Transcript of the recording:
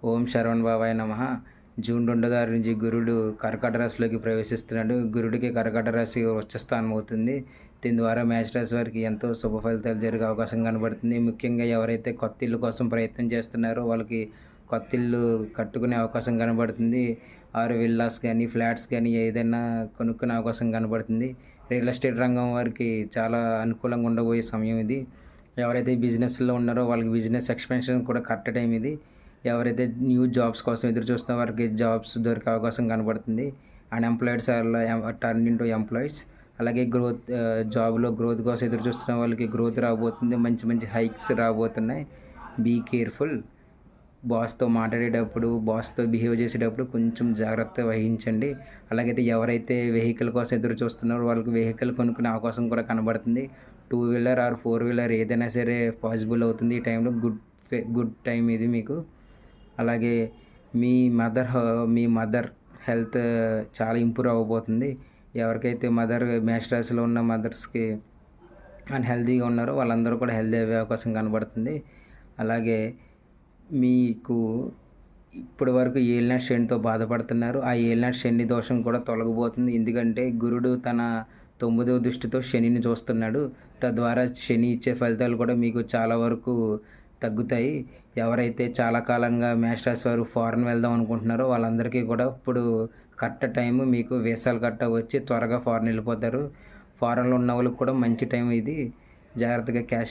ఓం శరవణ బాబాయ్ నమః. జూన్ 2 నుంచి గురుడు కర్కాటక రాశిలోకి ప్రవేశిస్తున్నాడు. గురుడికి కర్కాటక రాశి ఉచ్చస్థానం అవుతుంది. దీని ద్వారా మేష రాశి వారికి ఎంతో శుభ ఫలితాలు జరిగే అవకాశం కనబడుతుంది. ముఖ్యంగా ఎవరైతే కొత్త ఇల్లు కోసం ప్రయత్నం చేస్తున్నారో వాళ్ళకి కొత్త ఇల్లు కట్టుకునే అవకాశం కనబడుతుంది. ఆరు విల్లాస్ కానీ, ఫ్లాట్స్ కానీ ఏదైనా కొనుక్కునే అవకాశం కనబడుతుంది. రియల్ ఎస్టేట్ రంగం వారికి చాలా అనుకూలంగా ఉండబోయే సమయం ఇది. ఎవరైతే బిజినెస్లో ఉన్నారో వాళ్ళకి బిజినెస్ ఎక్స్పెన్షన్ కూడా కరెక్ట్ టైం ఇది. ఎవరైతే న్యూ జాబ్స్ కోసం ఎదురు చూస్తున్న వారికి జాబ్స్ దొరికే అవకాశం కనబడుతుంది. అన్ఎంప్లాయిడ్స్ టర్న్ ఇంటూ ఎంప్లాయీస్. అలాగే జాబ్లో గ్రోత్ కోసం ఎదురు చూస్తున్న వాళ్ళకి గ్రోత్ రాబోతుంది. మంచి మంచి హైక్స్ రాబోతున్నాయి. Be careful. బాస్తో మాట్లాడేటప్పుడు, బాస్తో బిహేవ్ చేసేటప్పుడు కొంచెం జాగ్రత్త వహించండి. అలాగైతే ఎవరైతే వెహికల్ కోసం ఎదురు చూస్తున్నారో వాళ్ళకి వెహికల్ కొనుక్కునే అవకాశం కూడా కనబడుతుంది. 2 వీలర్ ఆర్ 4 వీలర్ ఏదైనా సరే పాసిబుల్ అవుతుంది. ఈ టైంలో గుడ్ టైం ఇది మీకు. అలాగే మీ మదర్ హెల్త్ చాలా ఇంప్రూవ్ అవ్వబోతుంది. ఎవరికైతే మేష రాశిలో ఉన్న మదర్స్కి అన్‌హెల్తీగా ఉన్నారో వాళ్ళందరూ కూడా హెల్తీ అయ్యే అవకాశం కనబడుతుంది. అలాగే మీకు ఇప్పటి వరకు ఏలినాటి శనితో బాధపడుతున్నారు. ఆ ఏలినాటి శని దోషం కూడా తొలగబోతుంది. ఎందుకంటే గురుడు తన 9వ దృష్టితో శనిని చూస్తున్నాడు. తద్వారా శని ఇచ్చే ఫలితాలు కూడా మీకు చాలా వరకు తగ్గుతాయి. ఎవరైతే చాలా కాలంగా మేషరాశి వారు ఫారెన్ వెళ్దాం అనుకుంటున్నారో వాళ్ళందరికీ కూడా ఇప్పుడు కరెక్ట్ టైము. మీకు వీసాలు గట్టా వచ్చి త్వరగా ఫారెన్ వెళ్ళిపోతారు. ఫారెన్లో ఉన్న వాళ్ళకి కూడా మంచి టైం ఇది. జాగ్రత్తగా క్యాష్